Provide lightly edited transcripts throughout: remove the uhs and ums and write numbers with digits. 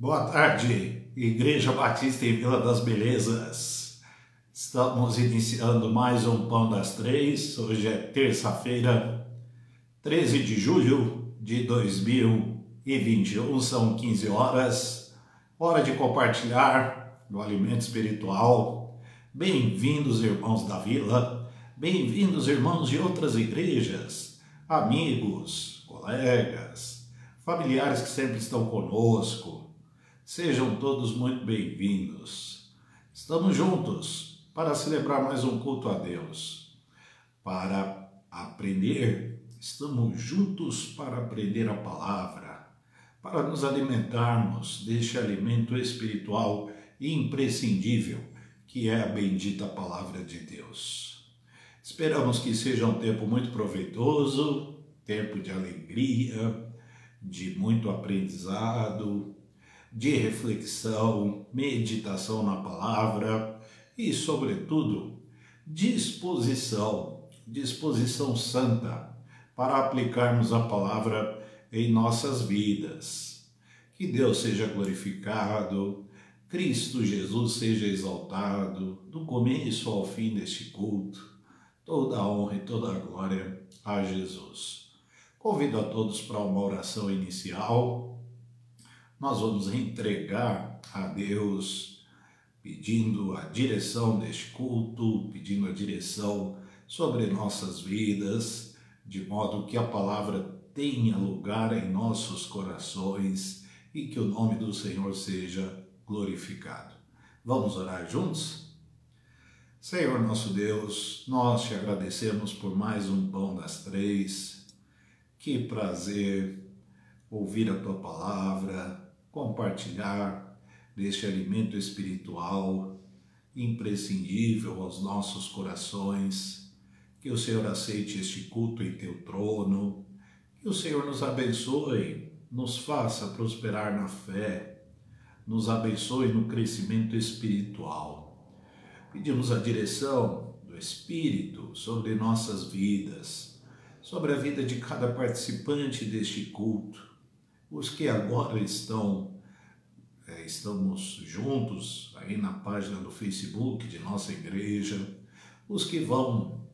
Boa tarde, Igreja Batista em Vila das Belezas. Estamos iniciando mais um Pão das Três. Hoje é terça-feira, 13 de julho de 2021, são 15 horas. Hora de compartilhar do alimento espiritual. Bem-vindos, irmãos da Vila. Bem-vindos, irmãos de outras igrejas, amigos, colegas, familiares que sempre estão conosco. Sejam todos muito bem-vindos. Estamos juntos para celebrar mais um culto a Deus, para aprender. Estamos juntos para aprender a palavra, para nos alimentarmos deste alimento espiritual imprescindível, que é a bendita palavra de Deus. Esperamos que seja um tempo muito proveitoso, tempo de alegria, de muito aprendizado, de reflexão, meditação na palavra e, sobretudo, disposição santa para aplicarmos a palavra em nossas vidas. Que Deus seja glorificado, Cristo Jesus seja exaltado, do começo ao fim deste culto, toda a honra e toda a glória a Jesus. Convido a todos para uma oração inicial. Nós vamos entregar a Deus, pedindo a direção deste culto, pedindo a direção sobre nossas vidas, de modo que a palavra tenha lugar em nossos corações e que o nome do Senhor seja glorificado. Vamos orar juntos? Senhor nosso Deus, nós te agradecemos por mais um Pão das Três. Que prazer ouvir a tua palavra, compartilhar deste alimento espiritual imprescindível aos nossos corações. Que o Senhor aceite este culto em teu trono, que o Senhor nos abençoe, nos faça prosperar na fé, nos abençoe no crescimento espiritual. Pedimos a direção do Espírito sobre nossas vidas, sobre a vida de cada participante deste culto, os que agora estamos juntos aí na página do Facebook de nossa igreja, os que vão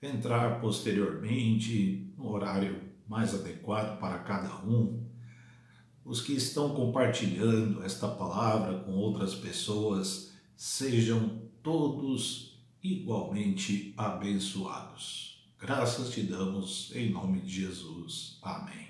entrar posteriormente no horário mais adequado para cada um, os que estão compartilhando esta palavra com outras pessoas, sejam todos igualmente abençoados. Graças te damos em nome de Jesus. Amém.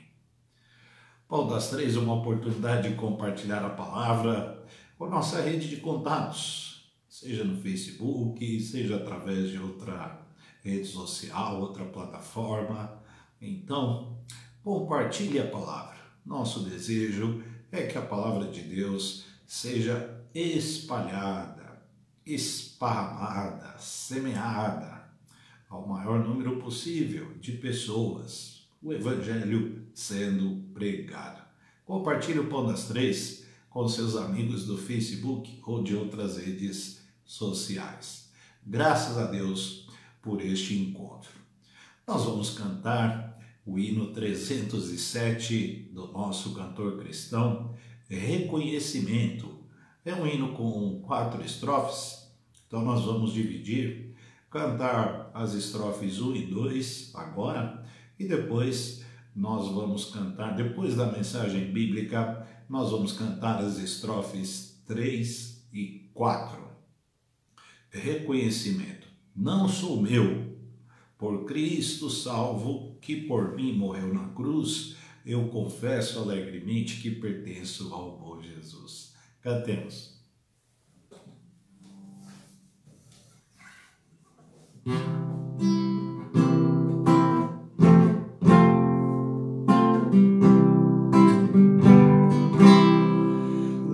Pão das Três é uma oportunidade de compartilhar a palavra com a nossa rede de contatos, seja no Facebook, seja através de outra rede social, outra plataforma. Então, compartilhe a palavra. Nosso desejo é que a palavra de Deus seja espalhada, esparramada, semeada ao maior número possível de pessoas, o Evangelho sendo pregado. Compartilhe o Pão das Três com seus amigos do Facebook ou de outras redes sociais. Graças a Deus por este encontro. Nós vamos cantar o hino 307 do nosso cantor cristão, Reconhecimento. É um hino com 4 estrofes, então nós vamos dividir, cantar as estrofes 1 e 2 agora, e depois nós vamos cantar, depois da mensagem bíblica, nós vamos cantar as estrofes 3 e 4. Reconhecimento. Não sou meu, por Cristo salvo, que por mim morreu na cruz, eu confesso alegremente que pertenço ao bom Jesus. Cantemos.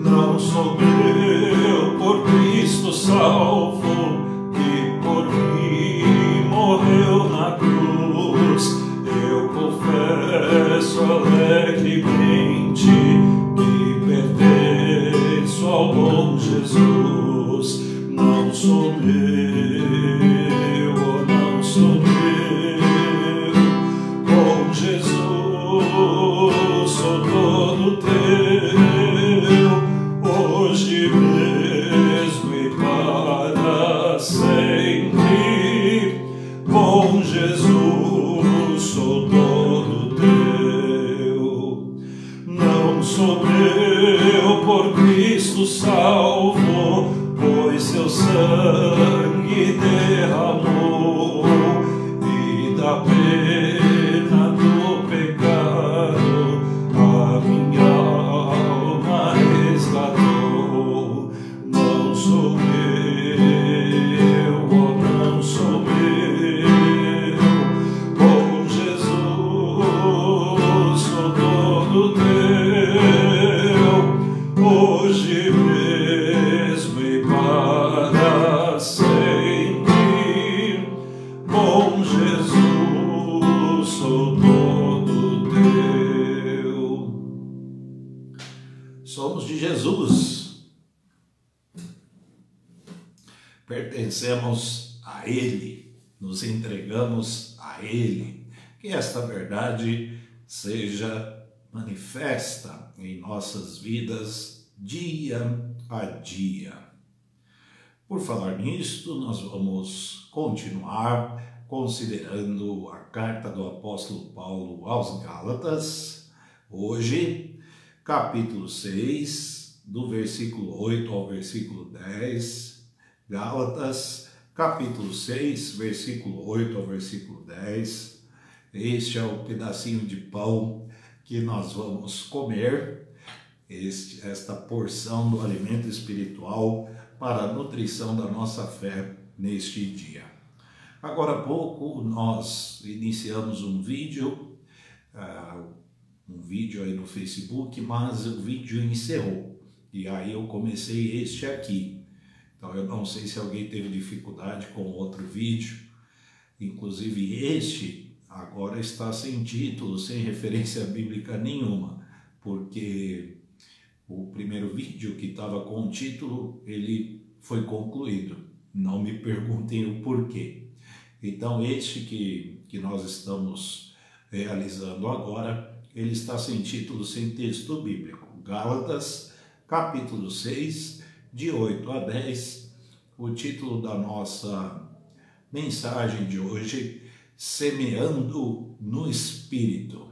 Não sou meu, por Cristo salvo, que por mim morreu na cruz. Eu confesso alegremente que pertenço ao bom Jesus. Não sou meu, oh, não sou meu, bom Jesus, sou todo teu. salvo, pois seu sangue derramou, e da pena do pecado a minha alma resgatou. Não sou meu, oh, não sou meu, bom Jesus, sou todo teu, hoje mesmo e para sempre. Bom Jesus, sou todo teu. Somos de Jesus, pertencemos a Ele, nos entregamos a Ele. Que esta verdade seja manifesta em nossas vidas dia a dia. Por falar nisto, nós vamos continuar considerando a carta do apóstolo Paulo aos Gálatas. Hoje, capítulo 6, do versículo 8 ao versículo 10. Gálatas, capítulo 6, versículo 8 ao versículo 10. Este é o pedacinho de pão que nós vamos comer, esta porção do alimento espiritual para a nutrição da nossa fé neste dia. Agora há pouco nós iniciamos um vídeo aí no Facebook, mas o vídeo encerrou. E aí eu comecei este aqui. Então eu não sei se alguém teve dificuldade com outro vídeo. Inclusive este agora está sem título, sem referência bíblica nenhuma, porque o primeiro vídeo que estava com o título, ele foi concluído. Não me perguntem o porquê. Então este que nós estamos realizando agora, ele está sem título, sem texto bíblico. Gálatas, capítulo 6, de 8 a 10. O título da nossa mensagem de hoje: Semeando no Espírito.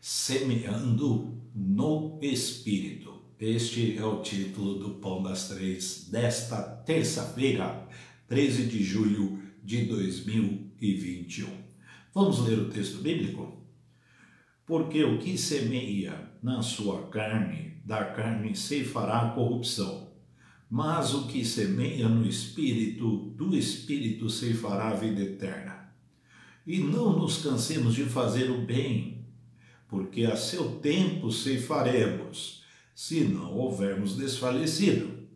Semeando no Espírito. Este é o título do Pão das Três desta terça-feira, 13 de julho de 2021. Vamos ler o texto bíblico? Porque o que semeia na sua carne, da carne ceifará a corrupção, mas o que semeia no Espírito, do Espírito ceifará a vida eterna. E não nos cansemos de fazer o bem, porque a seu tempo ceifaremos, se não houvermos desfalecido.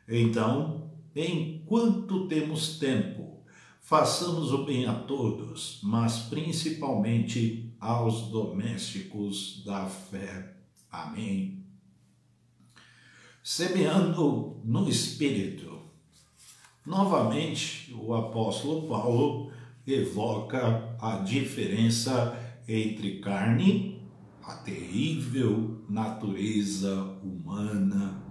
Então, enquanto temos tempo, façamos o bem a todos, mas principalmente aos domésticos da fé. Amém. Semeando no Espírito. Novamente, o apóstolo Paulo evoca a diferença entre carne, a terrível natureza humana,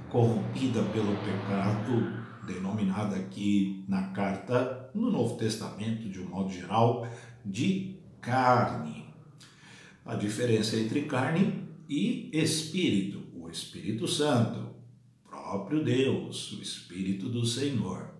corrompida pelo pecado, denominada aqui na carta, no Novo Testamento, de um modo geral, de carne. A diferença entre carne e espírito, o Espírito Santo, próprio Deus, o Espírito do Senhor.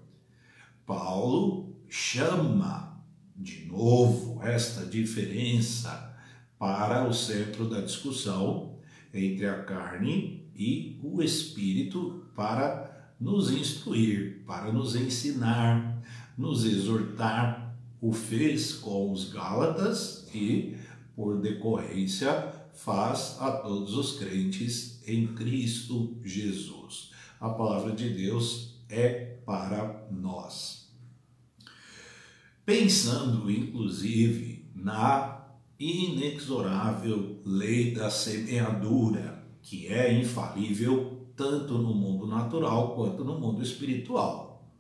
Paulo chama de novo esta diferença para o centro da discussão entre a carne e o Espírito, para nos instruir, para nos ensinar, nos exortar. O fez com os Gálatas e, por decorrência, faz a todos os crentes em Cristo Jesus. A palavra de Deus é para nós. Pensando, inclusive, na inexorável lei da semeadura, que é infalível tanto no mundo natural quanto no mundo espiritual.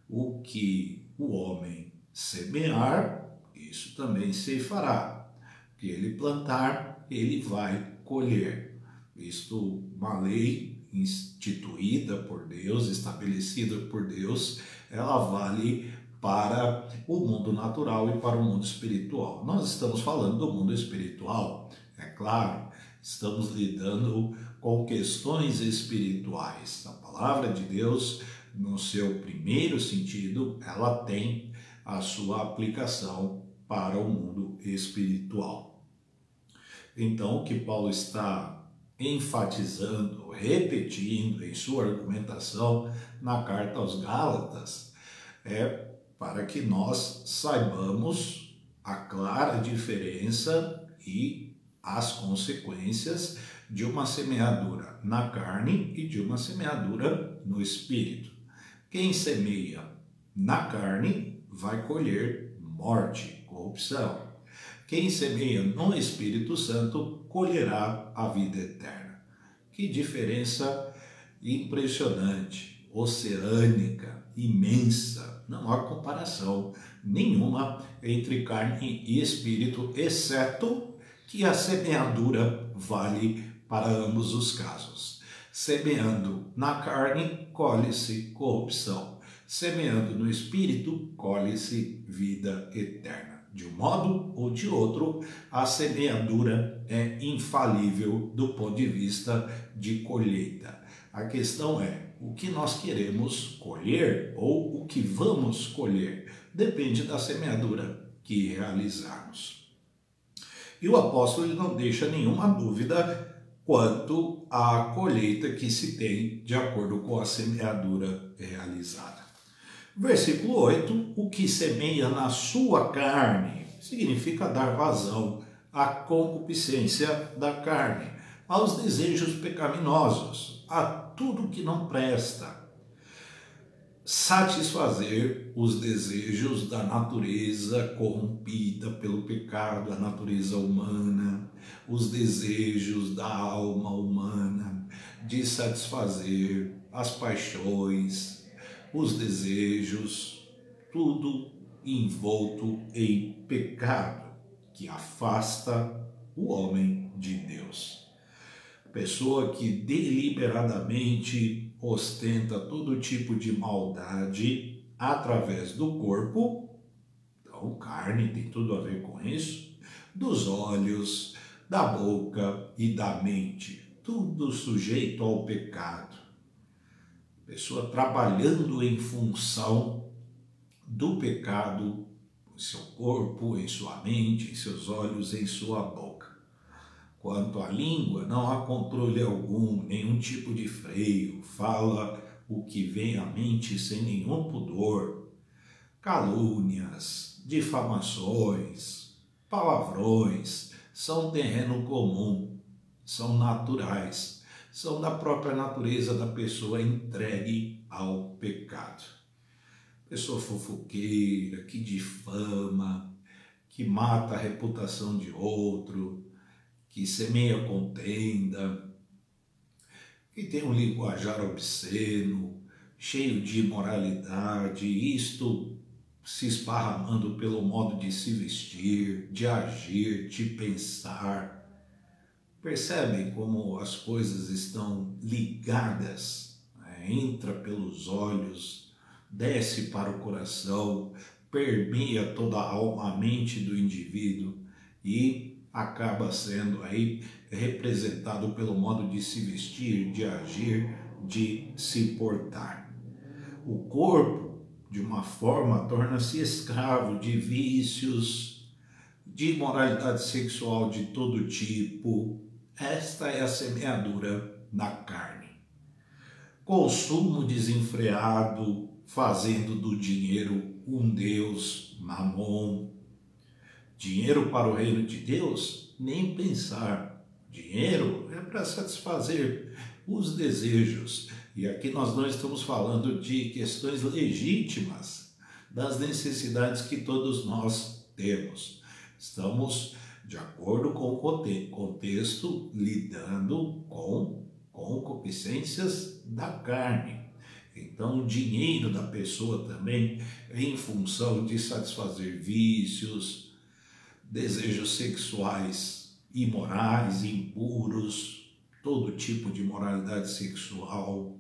O que o homem semear, isso também ceifará. O que ele plantar, ele vai colher. Isto, uma lei instituída por Deus, estabelecida por Deus, ela vale para o mundo natural e para o mundo espiritual. Nós estamos falando do mundo espiritual, é claro, Estamos lidando com questões espirituais. A palavra de Deus, no seu primeiro sentido, ela tem a sua aplicação para o mundo espiritual. Então, o que Paulo está enfatizando, repetindo em sua argumentação na carta aos Gálatas, é para que nós saibamos a clara diferença e as consequências de uma semeadura na carne e de uma semeadura no espírito. Quem semeia na carne vai colher morte, corrupção. Quem semeia no Espírito Santo colherá a vida eterna. Que diferença impressionante, oceânica, imensa. Não há comparação nenhuma entre carne e espírito, exceto que a semeadura vale para ambos os casos. Semeando na carne, colhe-se corrupção. Semeando no espírito, colhe-se vida eterna. De um modo ou de outro, a semeadura é infalível do ponto de vista de colheita. A questão é o que nós queremos colher ou o que vamos colher. Depende da semeadura que realizarmos. E o apóstolo ele não deixa nenhuma dúvida quanto à colheita que se tem de acordo com a semeadura realizada. Versículo 8, o que semeia na sua carne significa dar vazão à concupiscência da carne, aos desejos pecaminosos, a tudo que não presta. Satisfazer os desejos da natureza corrompida pelo pecado, a natureza humana, os desejos da alma humana, de satisfazer as paixões, os desejos, tudo envolto em pecado que afasta o homem de Deus. Pessoa que deliberadamente ostenta todo tipo de maldade através do corpo, então carne tem tudo a ver com isso, dos olhos, da boca e da mente, tudo sujeito ao pecado. Pessoa trabalhando em função do pecado em seu corpo, em sua mente, em seus olhos, em sua boca. Quanto à língua, não há controle algum, nenhum tipo de freio, fala o que vem à mente sem nenhum pudor. Calúnias, difamações, palavrões são terreno comum, são naturais. São da própria natureza da pessoa entregue ao pecado. Pessoa fofoqueira, que difama, que mata a reputação de outro, que semeia contenda, que tem um linguajar obsceno, cheio de imoralidade, isto se esparramando pelo modo de se vestir, de agir, de pensar. Percebem como as coisas estão ligadas, né? Entra pelos olhos, desce para o coração, permeia toda a alma, a mente do indivíduo e acaba sendo aí representado pelo modo de se vestir, de agir, de se portar. O corpo, de uma forma, torna-se escravo de vícios, de imoralidade sexual de todo tipo. Esta é a semeadura na carne. Consumo desenfreado, fazendo do dinheiro um Deus, Mamon. Dinheiro para o reino de Deus? Nem pensar. Dinheiro é para satisfazer os desejos. E aqui nós não estamos falando de questões legítimas, das necessidades que todos nós temos. Estamos, de acordo com o contexto, lidando com concupiscências da carne. Então, o dinheiro da pessoa também é em função de satisfazer vícios, desejos sexuais imorais, impuros, todo tipo de imoralidade sexual,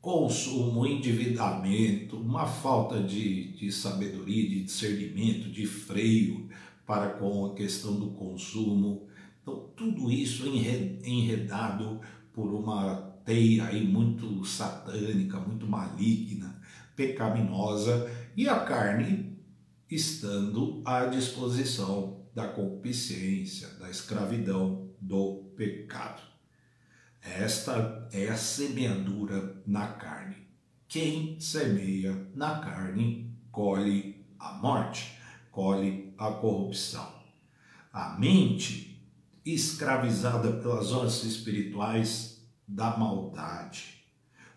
consumo, endividamento, uma falta de sabedoria, de discernimento, de freio para com a questão do consumo. Então, tudo isso enredado por uma teia aí muito satânica, muito maligna, pecaminosa, e a carne estando à disposição da concupiscência, da escravidão, do pecado. Esta é a semeadura na carne. Quem semeia na carne colhe a morte, colhe a corrupção. A mente, escravizada pelas hostes espirituais da maldade.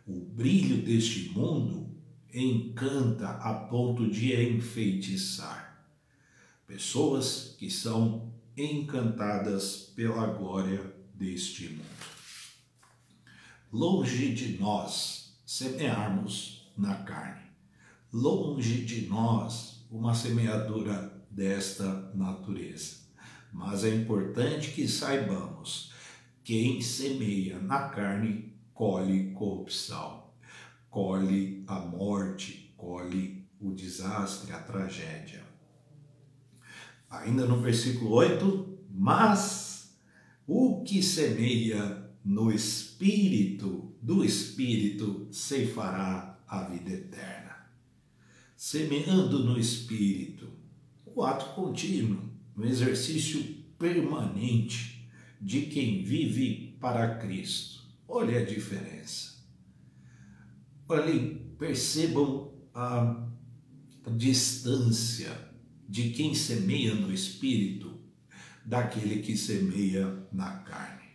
O brilho deste mundo encanta a ponto de enfeitiçar. Pessoas que são encantadas pela glória deste mundo. Longe de nós semearmos na carne. Longe de nós uma semeadura desta natureza. Mas é importante que saibamos, quem semeia na carne colhe corrupção, colhe a morte, colhe o desastre, a tragédia. Ainda no versículo 8, mas o que semeia no Espírito, do Espírito ceifará a vida eterna. Semeando no Espírito, o ato contínuo, o exercício permanente de quem vive para Cristo. Olha a diferença. Olhem, percebam a distância de quem semeia no Espírito daquele que semeia na carne.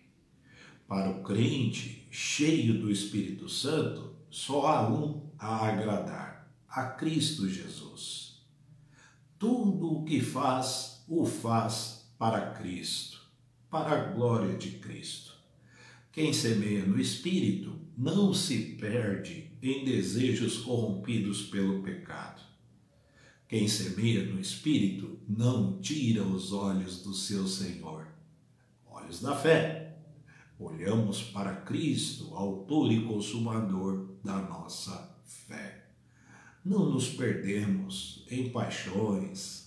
Para o crente cheio do Espírito Santo, só há um a agradar, a Cristo Jesus. Tudo o que faz, o faz para Cristo, para a glória de Cristo. Quem semeia no Espírito não se perde em desejos corrompidos pelo pecado. Quem semeia no Espírito não tira os olhos do seu Senhor. Olhos da fé. Olhamos para Cristo, autor e consumador da nossa fé. Não nos perdemos em paixões,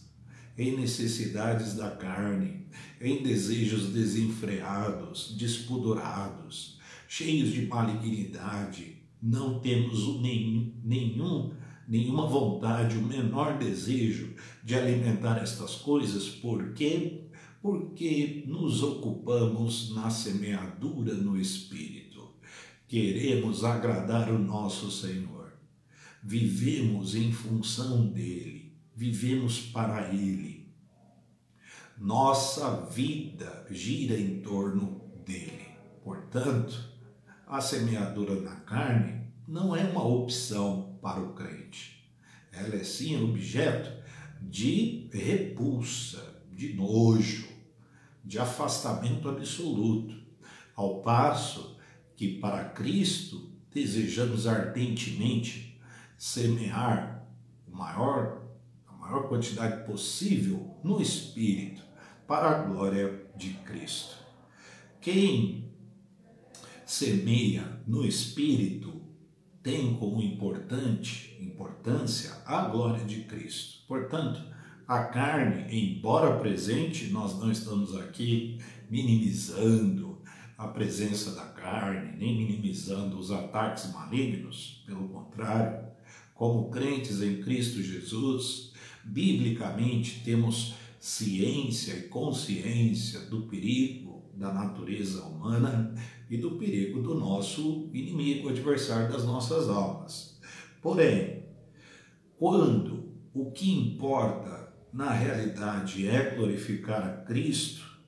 em necessidades da carne, em desejos desenfreados, despudorados, cheios de malignidade. Não temos nenhuma vontade, o menor desejo de alimentar estas coisas. Por quê? Porque nos ocupamos na semeadura no Espírito. Queremos agradar o nosso Senhor. Vivemos em função dele, vivemos para ele. Nossa vida gira em torno dele. Portanto, a semeadura na carne não é uma opção para o crente. Ela é sim objeto de repulsa, de nojo, de afastamento absoluto, ao passo que para Cristo desejamos ardentemente semear a maior quantidade possível no Espírito, para a glória de Cristo. Quem semeia no Espírito tem como importância a glória de Cristo. Portanto, a carne, embora presente, nós não estamos aqui minimizando a presença da carne, nem minimizando os ataques malignos. Pelo contrário, como crentes em Cristo Jesus, biblicamente temos ciência e consciência do perigo da natureza humana e do perigo do nosso inimigo, adversário das nossas almas. Porém, quando o que importa na realidade é glorificar a Cristo,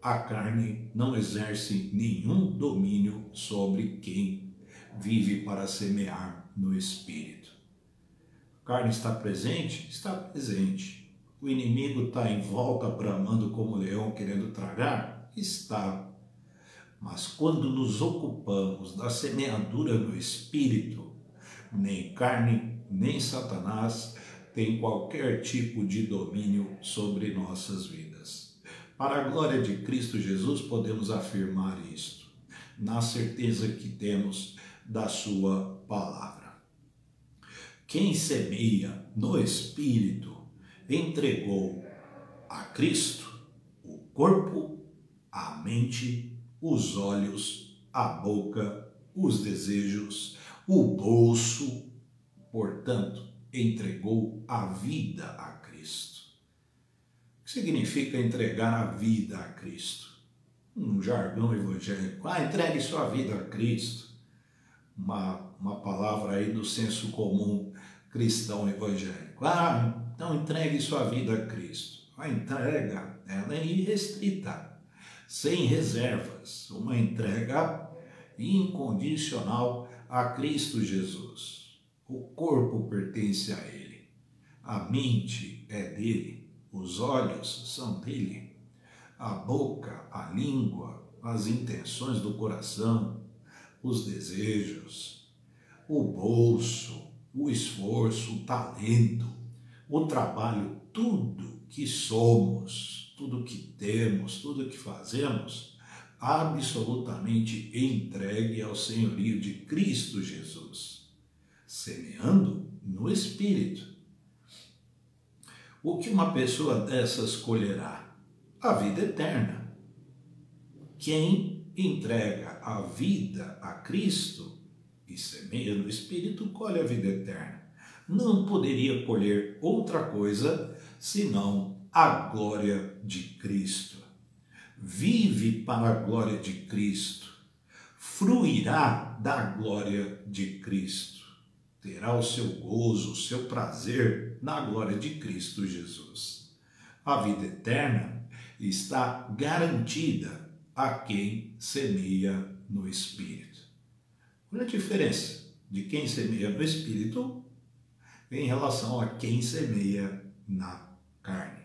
a carne não exerce nenhum domínio sobre quem vive para semear no Espírito. A carne está presente? Está presente. O inimigo está em volta bramando como leão querendo tragar? Está. Mas quando nos ocupamos da semeadura no Espírito, nem carne, nem Satanás tem qualquer tipo de domínio sobre nossas vidas. Para a glória de Cristo Jesus, podemos afirmar isto, na certeza que temos da sua palavra. Quem semeia no Espírito entregou a Cristo o corpo a mente, os olhos, a boca, os desejos, o bolso, portanto, entregou a vida a Cristo. O que significa entregar a vida a Cristo? Um jargão evangélico. Entregue sua vida a Cristo. Uma palavra aí do senso comum cristão evangélico. Então entregue sua vida a Cristo. A entrega, ela é irrestrita, sem reservas. Uma entrega incondicional a Cristo Jesus. O corpo pertence a Ele. A mente é dele. Os olhos são dele. A boca, a língua, as intenções do coração, os desejos, o bolso, o esforço, o talento, o trabalho, tudo que somos, tudo que temos, tudo que fazemos, absolutamente entregue ao senhorio de Cristo Jesus, semeando no Espírito. O que uma pessoa dessas colherá? A vida eterna. Quem entrega a vida a Cristo e semeia no Espírito, colhe a vida eterna. Não poderia colher outra coisa senão a glória de Cristo. Vive para a glória de Cristo, fruirá da glória de Cristo, terá o seu gozo, o seu prazer na glória de Cristo Jesus. A vida eterna está garantida a quem semeia no Espírito. Olha a diferença de quem semeia no Espírito em relação a quem semeia na carne.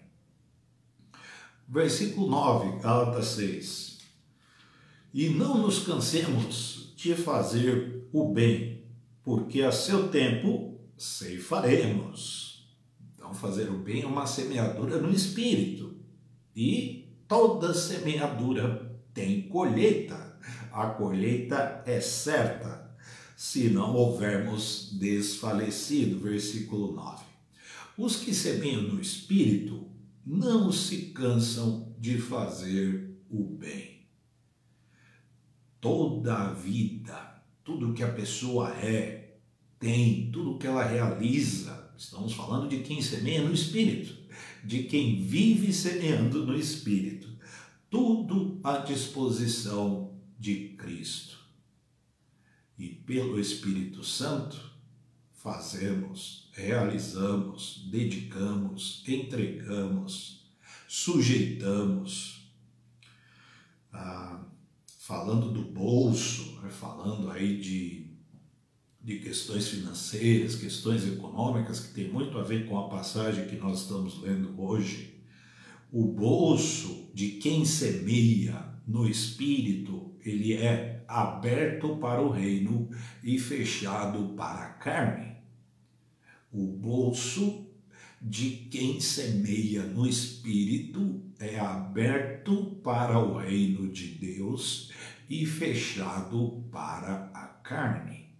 Versículo 9, Gálatas 6. E não nos cansemos de fazer o bem, porque a seu tempo ceifaremos. Então, fazer o bem é uma semeadura no Espírito. E toda semeadura tem colheita. A colheita é certa, se não houvermos desfalecido. Versículo 9. Os que semeiam no Espírito não se cansam de fazer o bem. Toda a vida, tudo que a pessoa é, tem, tudo que ela realiza, estamos falando de quem semeia no Espírito, de quem vive semeando no Espírito, tudo à disposição de Cristo. E pelo Espírito Santo, fazemos, realizamos, dedicamos, entregamos, sujeitamos. Falando do bolso, falando aí de questões financeiras, questões econômicas, que tem muito a ver com a passagem que nós estamos lendo hoje. O bolso de quem semeia no Espírito, ele é aberto para o reino e fechado para a carne. O bolso de quem semeia no Espírito é aberto para o reino de Deus e fechado para a carne.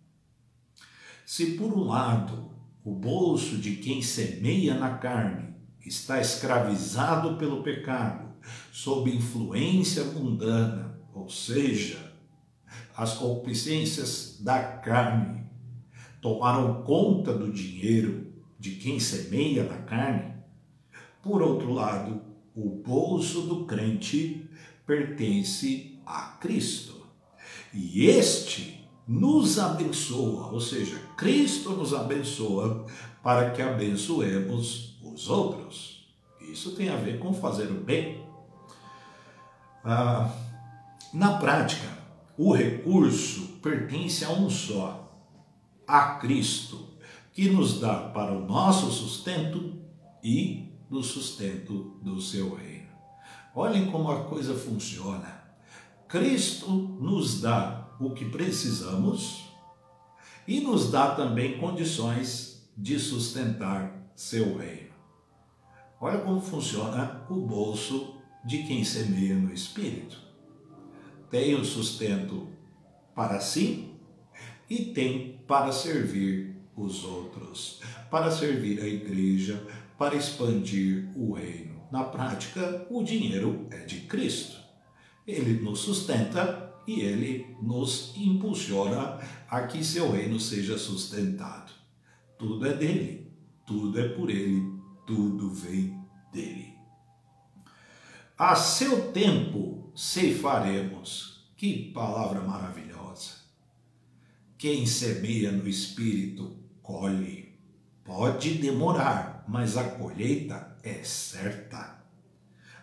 Se por um lado o bolso de quem semeia na carne está escravizado pelo pecado, sob influência mundana, ou seja, as concupiscências da carne tomaram conta do dinheiro de quem semeia na carne, por outro lado, o bolso do crente pertence a Cristo. E este nos abençoa, ou seja, Cristo nos abençoa para que abençoemos os outros. Isso tem a ver com fazer o bem. Na prática, o recurso pertence a um só, a Cristo, que nos dá para o nosso sustento e do sustento do seu reino. Olhem como a coisa funciona. Cristo nos dá o que precisamos e nos dá também condições de sustentar seu reino. Olha como funciona o bolso de quem semeia no Espírito. Tem o sustento para si e tem para servir os outros, para servir a igreja, para expandir o reino. Na prática, o dinheiro é de Cristo. Ele nos sustenta e Ele nos impulsiona a que seu reino seja sustentado. Tudo é dele, tudo é por Ele, tudo vem dele. A seu tempo ceifaremos. Que palavra maravilhosa! Quem semeia no Espírito, colhe. Pode demorar, mas a colheita é certa.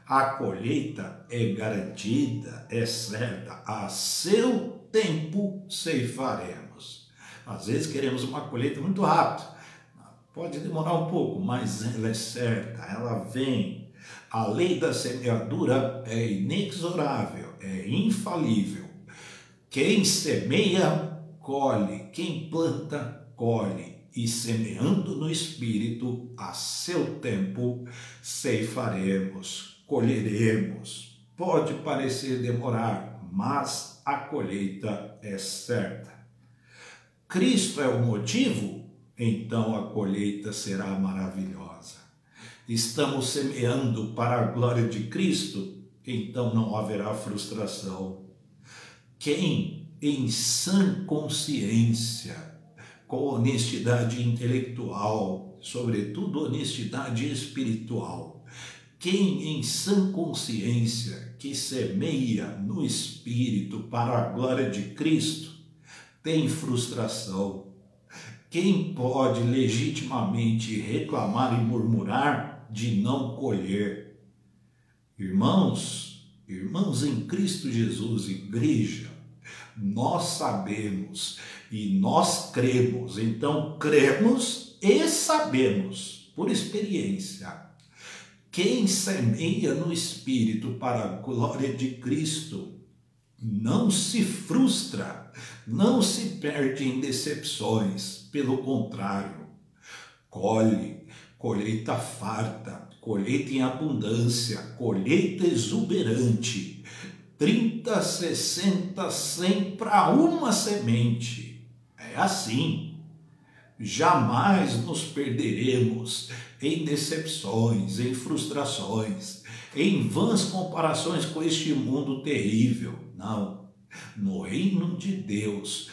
A colheita é garantida, é certa. A seu tempo ceifaremos. Às vezes queremos uma colheita muito rápida. Pode demorar um pouco, mas ela é certa, ela vem. A lei da semeadura é inexorável, é infalível. Quem semeia, colhe. Quem planta, colhe. E semeando no Espírito, a seu tempo ceifaremos, colheremos. Pode parecer demorar, mas a colheita é certa. Cristo é o motivo? Então a colheita será maravilhosa. Estamos semeando para a glória de Cristo? Então não haverá frustração. Quem em sã consciência, com honestidade intelectual, sobretudo honestidade espiritual, quem em sã consciência que semeia no Espírito para a glória de Cristo, tem frustração. Quem pode legitimamente reclamar e murmurar de não colher? Irmãos em Cristo Jesus, igreja, nós sabemos e nós cremos, então cremos e sabemos, por experiência, quem semeia no Espírito para a glória de Cristo não se frustra, não se perde em decepções, pelo contrário, colhe, colheita farta, colheita em abundância, colheita exuberante, 30, 60, 100 para uma semente. É assim. Jamais nos perderemos em decepções, em frustrações, em vãs comparações com este mundo terrível. Não. No reino de Deus,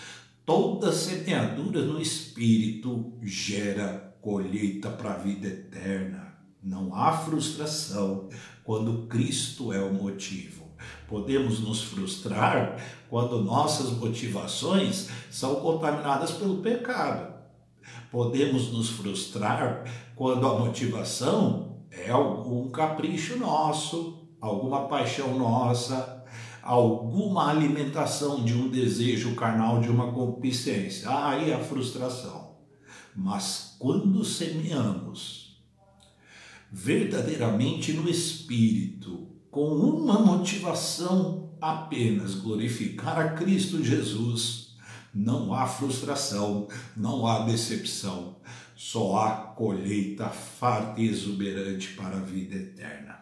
toda semeadura no Espírito gera colheita para a vida eterna. Não há frustração quando Cristo é o motivo. Podemos nos frustrar quando nossas motivações são contaminadas pelo pecado. Podemos nos frustrar quando a motivação é algum capricho nosso, alguma paixão nossa, alguma alimentação de um desejo carnal, de uma concupiscência. Aí a frustração. Mas quando semeamos verdadeiramente no Espírito, com uma motivação apenas, glorificar a Cristo Jesus, não há frustração, não há decepção, só há colheita farta e exuberante para a vida eterna.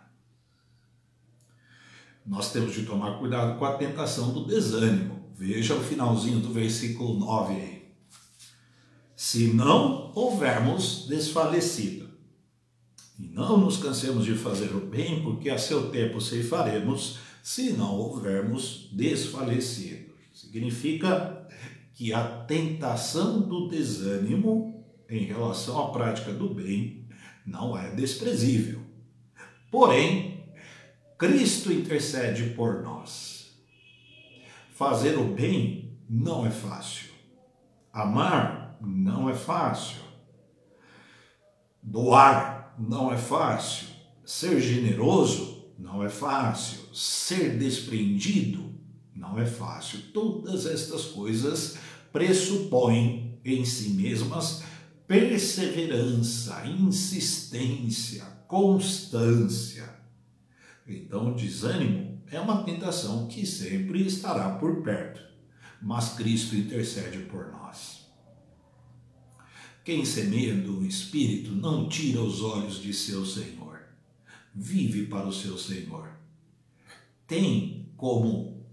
Nós temos de tomar cuidado com a tentação do desânimo. Veja o finalzinho do versículo 9 aí. Se não houvermos desfalecido, e não nos cansemos de fazer o bem, porque a seu tempo ceifaremos, se não houvermos desfalecido. Significa que a tentação do desânimo em relação à prática do bem não é desprezível. Porém, Cristo intercede por nós. Fazer o bem não é fácil. Amar não é fácil. Doar não é fácil. Ser generoso não é fácil. Ser desprendido não é fácil. Todas estas coisas pressupõem em si mesmas perseverança, insistência, constância. Então, o desânimo é uma tentação que sempre estará por perto, mas Cristo intercede por nós. Quem semeia do Espírito não tira os olhos de seu Senhor, vive para o seu Senhor. Tem como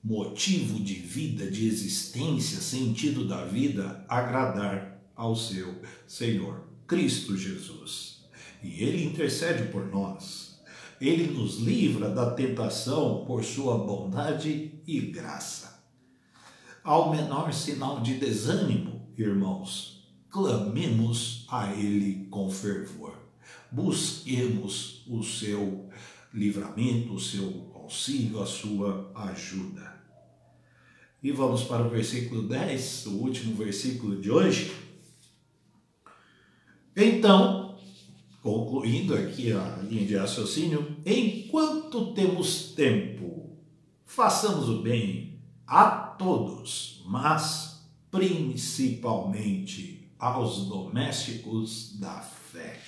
motivo de vida, de existência, sentido da vida, agradar ao seu Senhor, Cristo Jesus. E Ele intercede por nós. Ele nos livra da tentação por sua bondade e graça. Ao menor sinal de desânimo, irmãos, clamemos a Ele com fervor. Busquemos o seu livramento, o seu auxílio, a sua ajuda. E vamos para o versículo 10, o último versículo de hoje. Então, concluindo aqui a linha de raciocínio, enquanto temos tempo, façamos o bem a todos, mas principalmente aos domésticos da fé.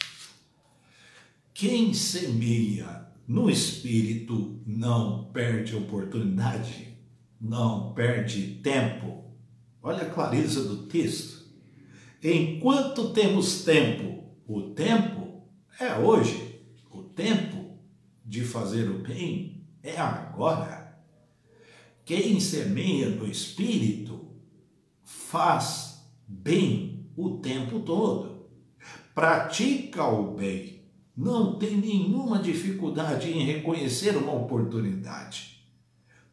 Quem semeia no Espírito não perde oportunidade, não perde tempo. Olha a clareza do texto. Enquanto temos tempo, o tempo é hoje. O tempo de fazer o bem é agora. Quem semeia no Espírito faz bem o tempo todo. Pratica o bem. Não tem nenhuma dificuldade em reconhecer uma oportunidade.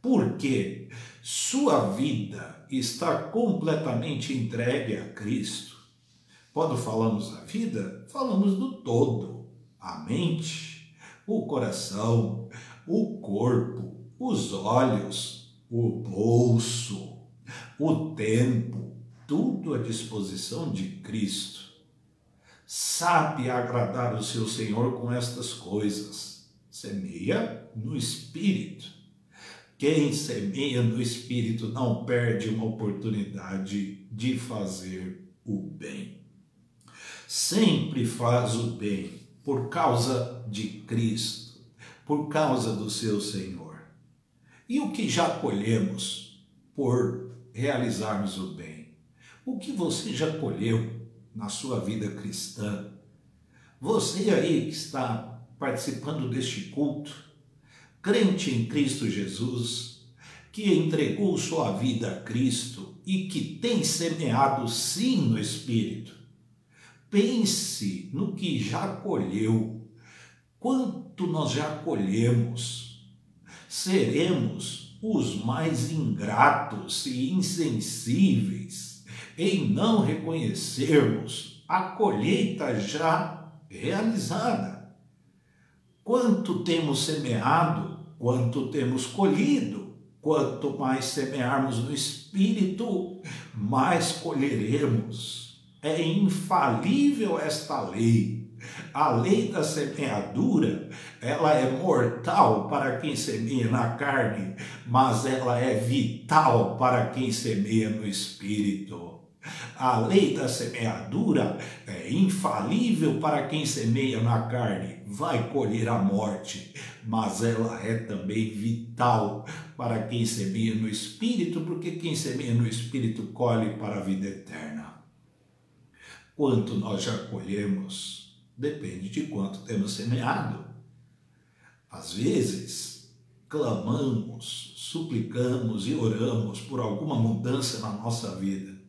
Porque sua vida está completamente entregue a Cristo. Quando falamos da vida, falamos do todo. A mente, o coração, o corpo, os olhos, o bolso, o tempo, tudo à disposição de Cristo. Sabe agradar o seu Senhor com estas coisas. Semeia no Espírito. Quem semeia no Espírito não perde uma oportunidade de fazer o bem. Sempre faz o bem por causa de Cristo, por causa do seu Senhor. E o que já colhemos por realizarmos o bem? O que você já colheu na sua vida cristã? Você aí que está participando deste culto, crente em Cristo Jesus, que entregou sua vida a Cristo e que tem semeado sim no Espírito, pense no que já colheu. Quanto nós já colhemos? Seremos os mais ingratos e insensíveis em não reconhecermos a colheita já realizada. Quanto temos semeado, quanto temos colhido. Quanto mais semearmos no Espírito, mais colheremos. É infalível esta lei. A lei da semeadura, ela é mortal para quem semeia na carne, mas ela é vital para quem semeia no Espírito. A lei da semeadura é infalível para quem semeia na carne, vai colher a morte, mas ela é também vital para quem semeia no Espírito, porque quem semeia no Espírito colhe para a vida eterna. Quanto nós já colhemos depende de quanto temos semeado. Às vezes, clamamos, suplicamos e oramos por alguma mudança na nossa vida.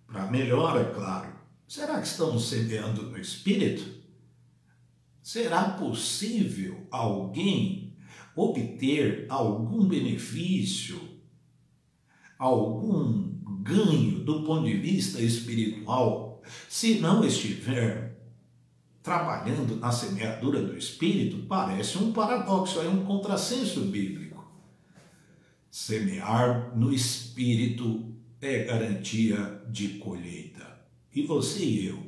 Para melhor, é claro. Será que estamos semeando no Espírito? Será possível alguém obter algum benefício, algum ganho do ponto de vista espiritual, se não estiver trabalhando na semeadura do Espírito? Parece um paradoxo, é um contrassenso bíblico. Semear no Espírito é garantia de colheita. E você e eu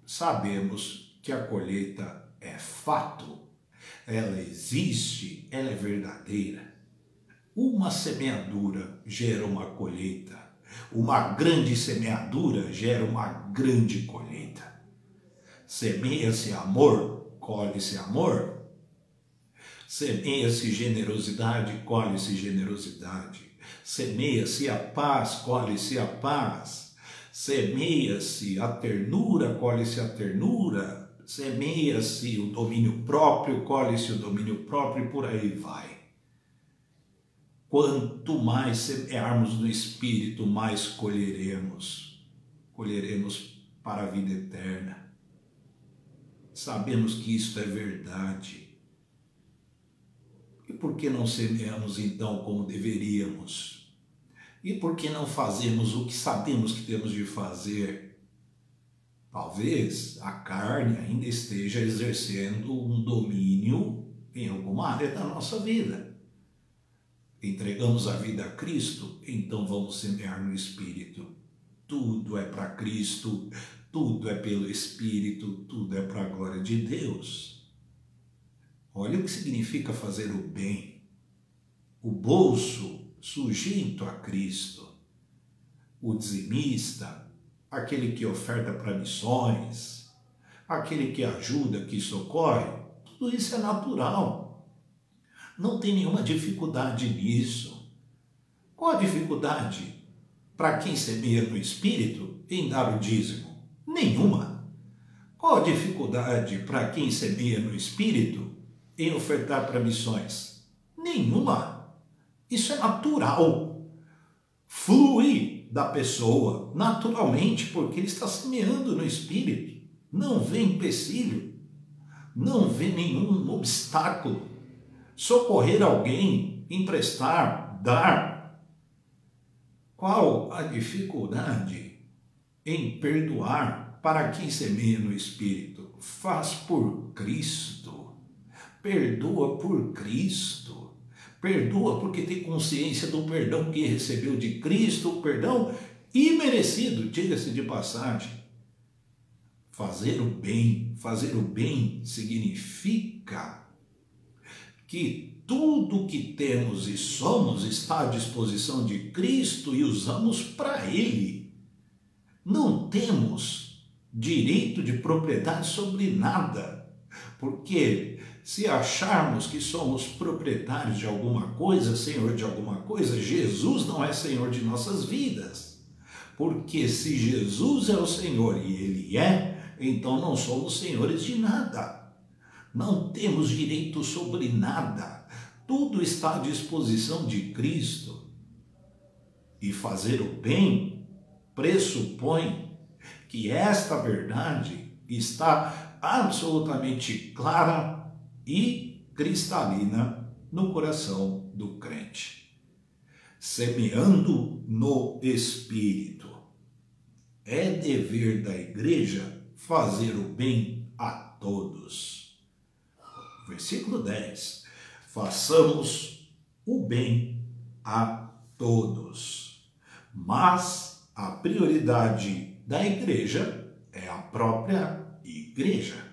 sabemos que a colheita é fato. Ela existe, ela é verdadeira. Uma semeadura gera uma colheita. Uma grande semeadura gera uma grande colheita. Semeia-se amor, colhe-se amor. Semeia-se generosidade, colhe-se generosidade. Semeia-se a paz, colhe-se a paz. Semeia-se a ternura, colhe-se a ternura. Semeia-se o domínio próprio, colhe-se o domínio próprio, e por aí vai. Quanto mais semearmos no Espírito, mais colheremos. Colheremos para a vida eterna. Sabemos que isto é verdade. E por que não semeamos então como deveríamos? E por que não fazemos o que sabemos que temos de fazer? Talvez a carne ainda esteja exercendo um domínio em alguma área da nossa vida. Entregamos a vida a Cristo, então vamos semear no Espírito. Tudo é para Cristo, tudo é pelo Espírito, tudo é para a glória de Deus. Olha o que significa fazer o bem. O bolso sujeito a Cristo. O dizimista, aquele que oferta para missões, aquele que ajuda, que socorre, tudo isso é natural. Não tem nenhuma dificuldade nisso. Qual a dificuldade para quem semeia no Espírito em dar o dízimo? Nenhuma. Qual a dificuldade para quem semeia no Espírito em ofertar para missões? Nenhuma. Isso é natural. Flui da pessoa naturalmente, porque ele está semeando no Espírito. Não vê empecilho, não vê nenhum obstáculo. Socorrer alguém, emprestar, dar. Qual a dificuldade em perdoar para quem semeia no Espírito? Faz por Cristo. Perdoa por Cristo. Perdoa porque tem consciência do perdão que recebeu de Cristo, o perdão imerecido, diga-se de passagem. Fazer o bem significa que tudo que temos e somos está à disposição de Cristo e usamos para Ele. Não temos direito de propriedade sobre nada, porque se acharmos que somos proprietários de alguma coisa, senhor de alguma coisa, Jesus não é senhor de nossas vidas. Porque se Jesus é o Senhor e Ele é, então não somos senhores de nada. Não temos direito sobre nada. Tudo está à disposição de Cristo. E fazer o bem pressupõe que esta verdade está absolutamente clara e cristalina no coração do crente. Semeando no Espírito. É dever da igreja fazer o bem a todos. Versículo 10. Façamos o bem a todos. Mas a prioridade da igreja é a própria igreja.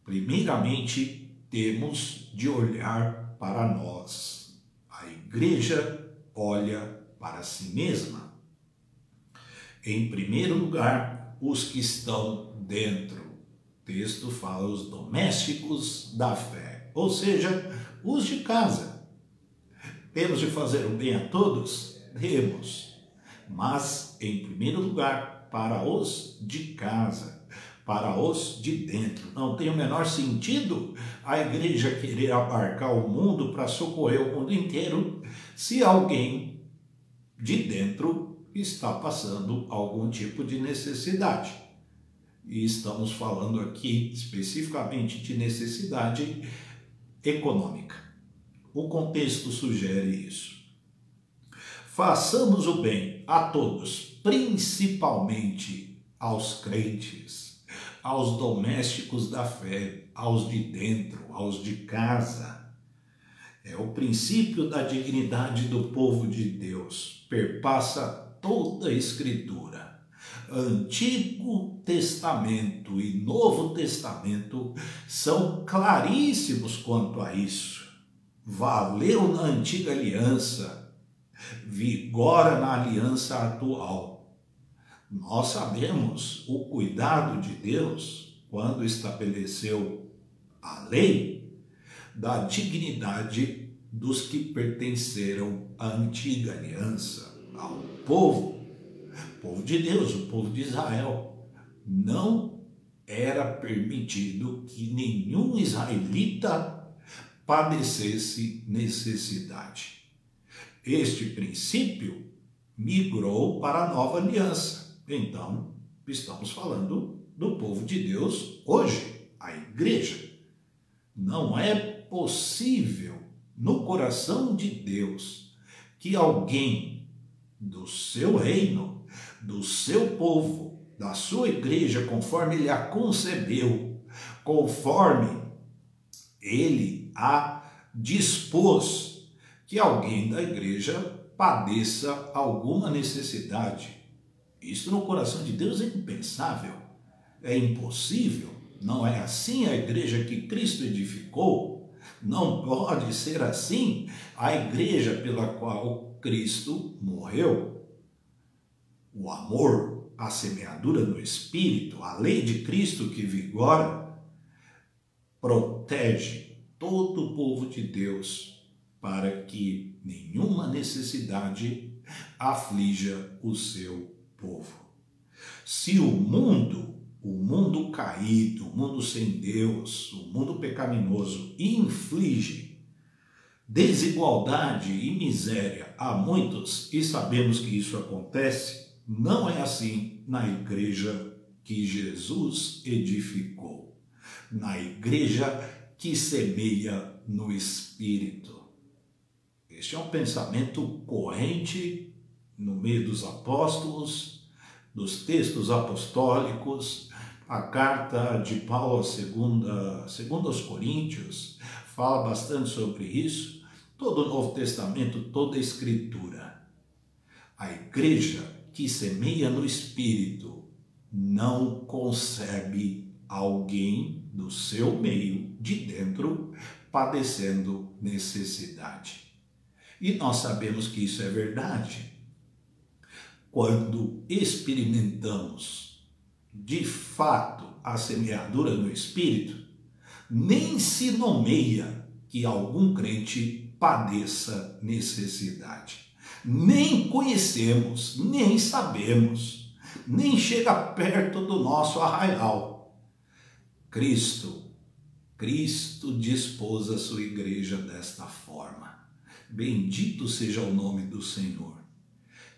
Primeiramente, temos de olhar para nós. A igreja olha para si mesma. Em primeiro lugar, os que estão dentro. O texto fala os domésticos da fé, ou seja, os de casa. Temos de fazer o bem a todos? Temos. Mas, em primeiro lugar, para os de casa. Para os de dentro. Não tem o menor sentido a igreja querer abarcar o mundo para socorrer o mundo inteiro se alguém de dentro está passando algum tipo de necessidade. E estamos falando aqui especificamente de necessidade econômica. O contexto sugere isso. Façamos o bem a todos, principalmente aos crentes, aos domésticos da fé, aos de dentro, aos de casa. É o princípio da dignidade do povo de Deus. Perpassa toda a Escritura. Antigo Testamento e Novo Testamento são claríssimos quanto a isso. Valeu na antiga aliança, vigora na aliança atual. Nós sabemos o cuidado de Deus quando estabeleceu a lei da dignidade dos que pertenceram à antiga aliança, ao povo de Deus, o povo de Israel. Não era permitido que nenhum israelita padecesse necessidade. Este princípio migrou para a nova aliança. Então, estamos falando do povo de Deus hoje, a igreja. Não é possível no coração de Deus que alguém do seu reino, do seu povo, da sua igreja, conforme ele a concebeu, conforme ele a dispôs, que alguém da igreja padeça alguma necessidade. Isso no coração de Deus é impensável, é impossível, não é assim a igreja que Cristo edificou, não pode ser assim a igreja pela qual Cristo morreu. O amor, a semeadura no Espírito, a lei de Cristo que vigora, protege todo o povo de Deus para que nenhuma necessidade aflija o seu povo. Se o mundo caído, o mundo sem Deus, o mundo pecaminoso inflige desigualdade e miséria a muitos, e sabemos que isso acontece, não é assim na igreja que Jesus edificou, na igreja que semeia no Espírito. Este é um pensamento corrente no meio dos apóstolos, dos textos apostólicos. A carta de Paulo segundo aos Coríntios fala bastante sobre isso. Todo o Novo Testamento, toda a Escritura. A igreja que semeia no Espírito não concebe alguém do seu meio, de dentro, padecendo necessidade. E nós sabemos que isso é verdade. Quando experimentamos, de fato, a semeadura no Espírito, nem se nomeia que algum crente padeça necessidade. Nem conhecemos, nem sabemos, nem chega perto do nosso arraial. Cristo dispôs a sua igreja desta forma. Bendito seja o nome do Senhor.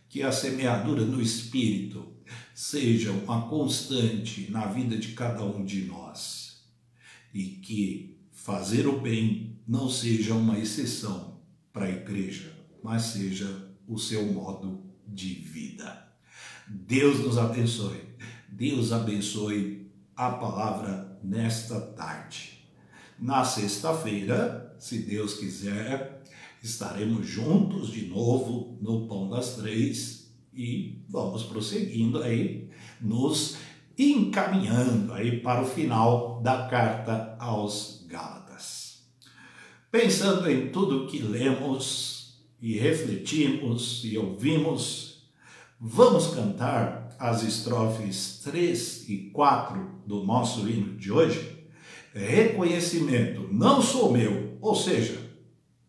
Que a semeadura no Espírito seja uma constante na vida de cada um de nós. E que fazer o bem não seja uma exceção para a igreja, mas seja o seu modo de vida. Deus nos abençoe. Deus abençoe a palavra nesta tarde. Na sexta-feira, se Deus quiser, estaremos juntos de novo no Pão das Três e vamos prosseguindo aí, nos encaminhando aí para o final da carta aos Gálatas. Pensando em tudo que lemos e refletimos e ouvimos, vamos cantar as estrofes 3 e 4 do nosso hino de hoje. Reconhecimento, não sou meu, ou seja,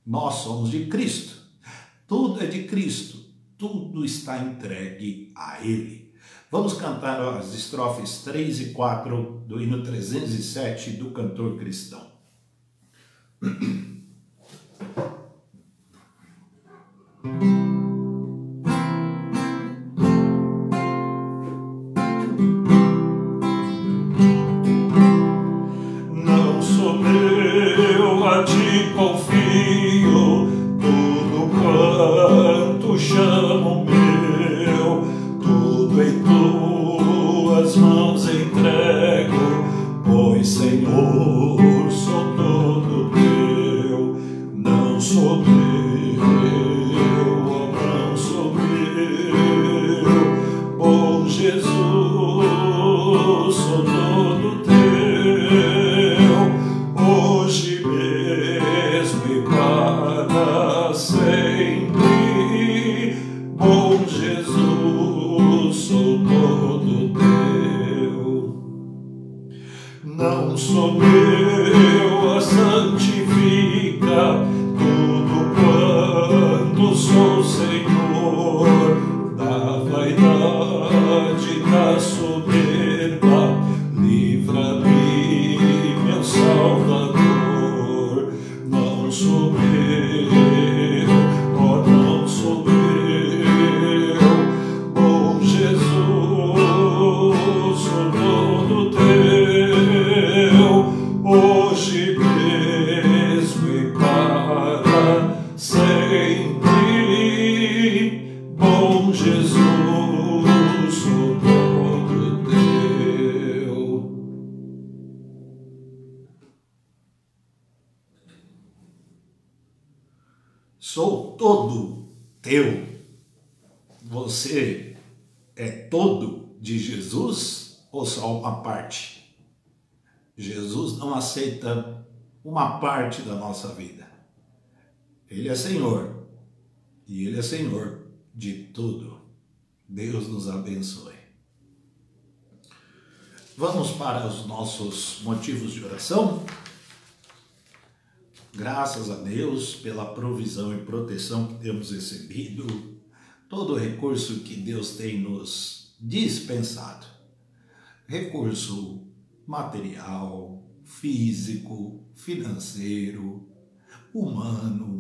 nós somos de Cristo, tudo é de Cristo, tudo está entregue a Ele. Vamos cantar as estrofes 3 e 4 do hino 307 do cantor cristão. Não sou meu, a ti confio, tudo quanto chamo meu, tudo em tuas mãos entrego, pois Senhor, sou todo teu. Não sou meu, não sou meu, bom Jesus, sou todo teu. Hoje mesmo e para sempre, bom Jesus, sou todo teu. Não sou meu, a santifica, tudo quanto sou Senhor, da vaidade, da soberba, livra-me, meu Salvador. Não sou meu, oh, não sou meu, bom Jesus, sou todo teu. Hoje mesmo sempre, bom Jesus, sou todo teu. Sou todo teu. Você é todo de Jesus ou só uma parte? Jesus não aceita uma parte da nossa vida. Ele é Senhor e Ele é Senhor de tudo. Deus nos abençoe. Vamos para os nossos motivos de oração. Graças a Deus pela provisão e proteção que temos recebido, todo o recurso que Deus tem nos dispensado. Recurso material, físico, financeiro, humano,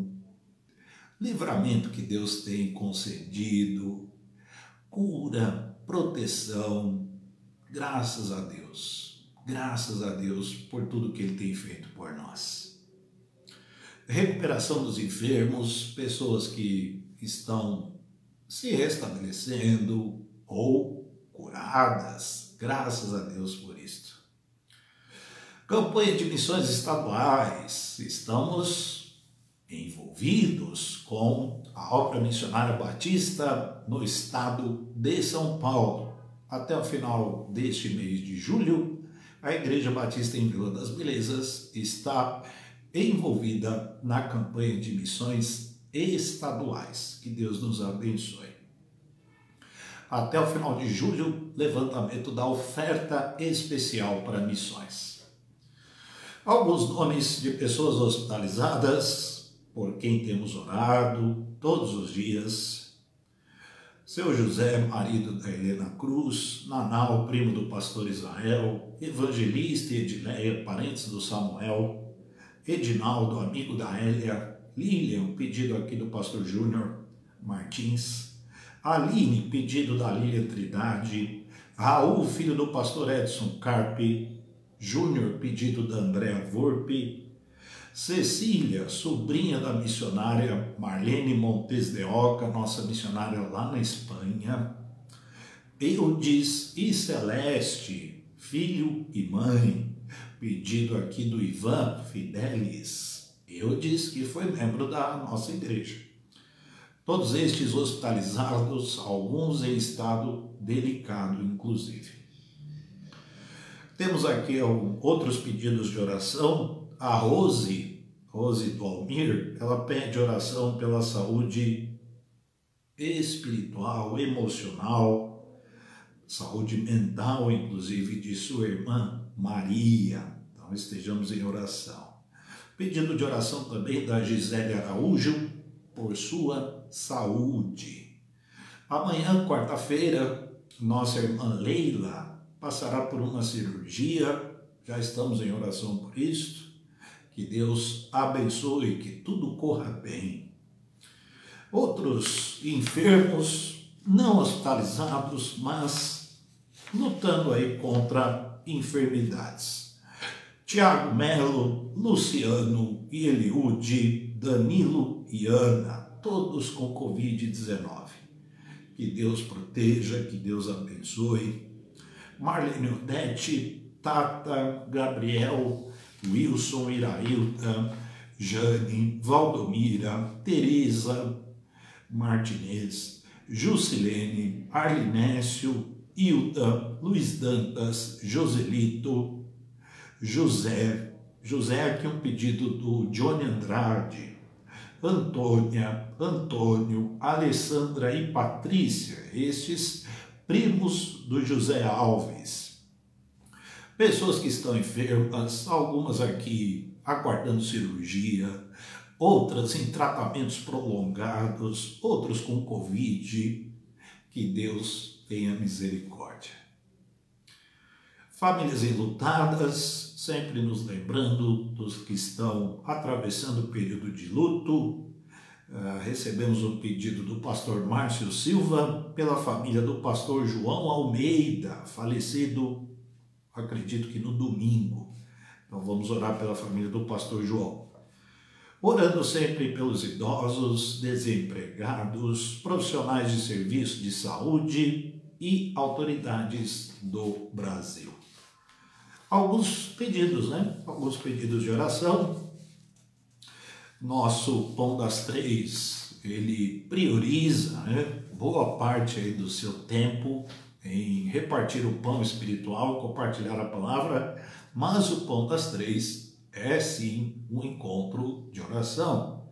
livramento que Deus tem concedido, cura, proteção, graças a Deus por tudo que Ele tem feito por nós. Recuperação dos enfermos, pessoas que estão se restabelecendo ou curadas, graças a Deus por isto. Campanha de missões estaduais, estamos envolvidos com a obra missionária batista no estado de São Paulo. Até o final deste mês de julho, a Igreja Batista em Vila das Belezas está envolvida na campanha de missões estaduais. Que Deus nos abençoe. Até o final de julho, levantamento da oferta especial para missões. Alguns nomes de pessoas hospitalizadas, por quem temos orado todos os dias. Seu José, marido da Helena Cruz, Nanau, primo do pastor Israel, Evangelista e Edileia, parentes do Samuel, Edinaldo, amigo da Hélia, Lilian, pedido aqui do pastor Júnior Martins, Aline, pedido da Lilian Trindade, Raul, filho do pastor Edson Carpe, Júnior, pedido da Andréa Volpe, Cecília, sobrinha da missionária Marlene Montes de Oca, nossa missionária lá na Espanha, Eudes e Celeste, filho e mãe, pedido aqui do Ivan Fidelis, Eudes, que foi membro da nossa igreja. Todos estes hospitalizados, alguns em estado delicado, inclusive. Temos aqui outros pedidos de oração. A Rose do Almir, ela pede oração pela saúde espiritual, emocional, saúde mental, inclusive, de sua irmã Maria. Então, estejamos em oração. Pedido de oração também da Gisele Araújo, por sua saúde. Amanhã, quarta-feira, nossa irmã Leila passará por uma cirurgia. Já estamos em oração por isso. Que Deus abençoe, que tudo corra bem. Outros enfermos, não hospitalizados, mas lutando aí contra enfermidades. Tiago Melo, Luciano e Eliude, Danilo e Ana, todos com Covid-19. Que Deus proteja, que Deus abençoe. Marlene Odete, Tata, Gabriel, Wilson, Irailta, Jane, Valdomira, Teresa Martinez, Jusilene, Arlinécio, Hilda, Luiz Dantas, Joselito, José aqui um pedido do Johnny Andrade, Antônia, Antônio, Alessandra e Patrícia, estes primos do José Alves. Pessoas que estão enfermas, algumas aqui aguardando cirurgia, outras em tratamentos prolongados, outros com Covid. Que Deus tenha misericórdia. Famílias enlutadas, sempre nos lembrando dos que estão atravessando o período de luto. Recebemos um pedido do pastor Márcio Silva pela família do pastor João Almeida, falecido, acredito que no domingo. Então vamos orar pela família do pastor João. orando sempre pelos idosos, desempregados, profissionais de serviço de saúde e autoridades do Brasil. Alguns pedidos, né? Alguns pedidos de oração. Nosso Pão das Três, ele prioriza, né, boa parte aí do seu tempo em repartir o pão espiritual, compartilhar a palavra, mas o Pão das Três é sim um encontro de oração.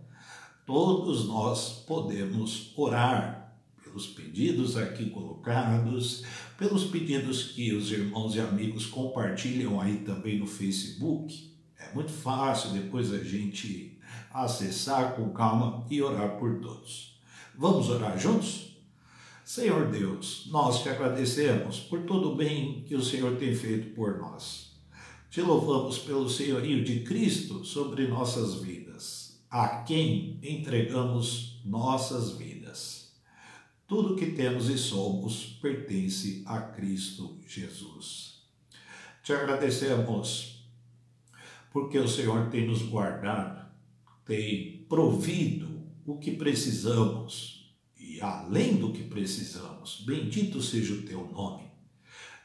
Todos nós podemos orar pelos pedidos aqui colocados, pelos pedidos que os irmãos e amigos compartilham aí também no Facebook. É muito fácil depois a gente acessar com calma e orar por todos. Vamos orar juntos? Senhor Deus, nós te agradecemos por todo o bem que o Senhor tem feito por nós. Te louvamos pelo senhorio de Cristo sobre nossas vidas, a quem entregamos nossas vidas. Tudo que temos e somos pertence a Cristo Jesus. Te agradecemos porque o Senhor tem nos guardado, tem provido o que precisamos e além do que precisamos. Bendito seja o teu nome.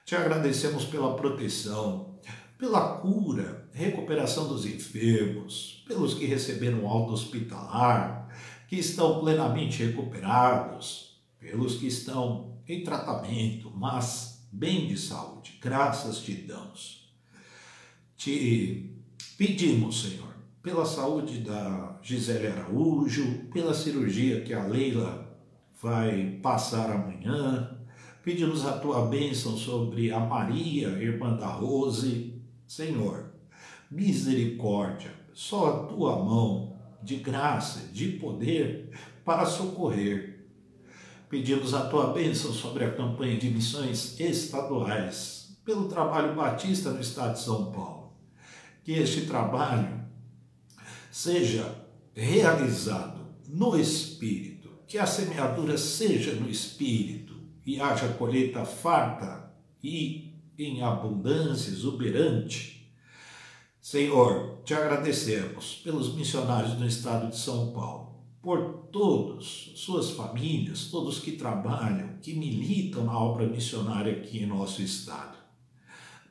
Te agradecemos pela proteção, pela cura, recuperação dos enfermos, pelos que receberam alta hospitalar, que estão plenamente recuperados, pelos que estão em tratamento, mas bem de saúde. Graças te damos. Te pedimos, Senhor, pela saúde da Gisele Araújo, pela cirurgia que a Leila vai passar amanhã. Pedimos a tua bênção sobre a Maria, irmã da Rose. Senhor, misericórdia, só a tua mão de graça, de poder para socorrer. Pedimos a tua bênção sobre a campanha de missões estaduais, pelo trabalho batista no estado de São Paulo. Que este trabalho seja realizado no Espírito, que a semeadura seja no Espírito e haja colheita farta e em abundância exuberante. Senhor, te agradecemos pelos missionários do estado de São Paulo, por todos, suas famílias, todos que trabalham, que militam na obra missionária aqui em nosso estado.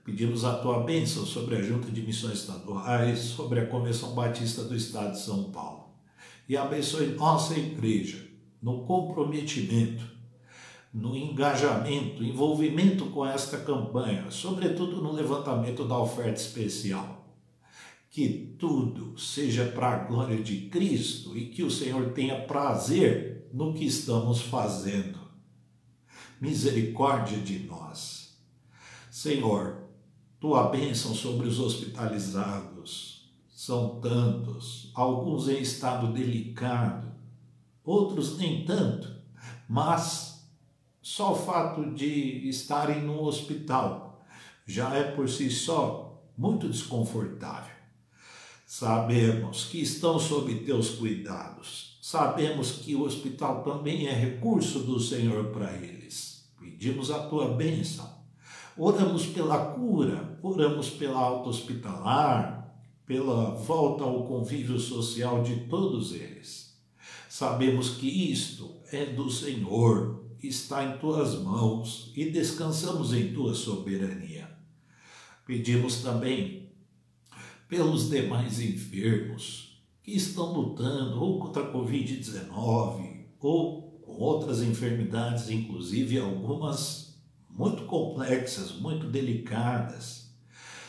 Pedimos a tua bênção sobre a Junta de Missões Estaduais, sobre a Convenção Batista do Estado de São Paulo. E abençoe nossa igreja no comprometimento, no engajamento, envolvimento com esta campanha, sobretudo no levantamento da oferta especial. Que tudo seja para a glória de Cristo e que o Senhor tenha prazer no que estamos fazendo. Misericórdia de nós. Senhor, tua bênção sobre os hospitalizados. São tantos, alguns em estado delicado, outros nem tanto, mas só o fato de estarem no hospital já é por si só muito desconfortável. Sabemos que estão sob teus cuidados, sabemos que o hospital também é recurso do Senhor para eles. Pedimos a tua bênção, oramos pela cura, oramos pela alta hospitalar, pela volta ao convívio social de todos eles. Sabemos que isto é do Senhor, está em tuas mãos e descansamos em tua soberania. Pedimos também pelos demais enfermos que estão lutando ou contra a Covid-19 ou com outras enfermidades, inclusive algumas muito complexas, muito delicadas.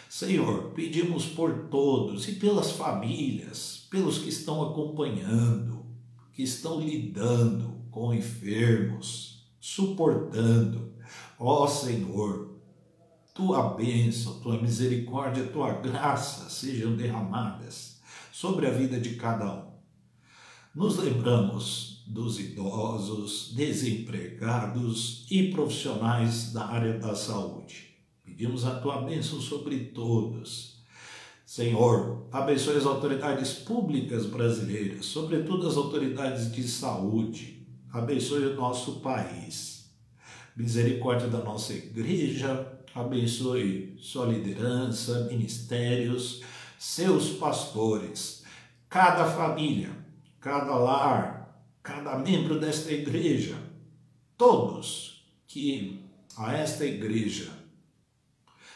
Senhor, pedimos por todos e pelas famílias, pelos que estão acompanhando, que estão lidando com enfermos, suportando. Ó Senhor, tua bênção, tua misericórdia, tua graça sejam derramadas sobre a vida de cada um. Nos lembramos dos idosos, desempregados e profissionais da área da saúde. Pedimos a tua bênção sobre todos. Senhor, abençoe as autoridades públicas brasileiras, sobretudo as autoridades de saúde. Abençoe o nosso país. Misericórdia da nossa igreja, abençoe sua liderança, ministérios, seus pastores. cada família, cada lar, cada membro desta igreja, todos que a esta igreja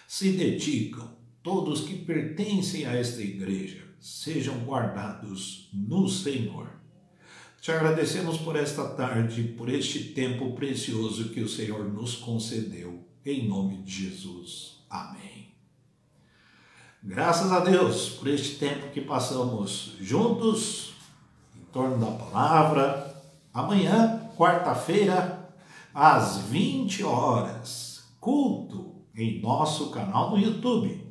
se dedicam, todos que pertencem a esta igreja, sejam guardados no Senhor. Te agradecemos por esta tarde, por este tempo precioso que o Senhor nos concedeu, em nome de Jesus. Amém. Graças a Deus por este tempo que passamos juntos, em torno da palavra. Amanhã, quarta-feira, às 20 horas, culto em nosso canal no YouTube,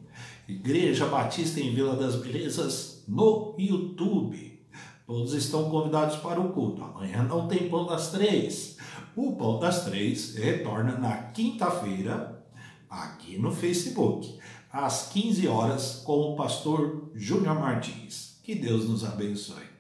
Igreja Batista em Vila das Belezas, no YouTube. Todos estão convidados para o culto. Amanhã não tem Pão das Três. O Pão das Três retorna na quinta-feira, aqui no Facebook, às 15 horas, com o pastor Júnior Martins. Que Deus nos abençoe.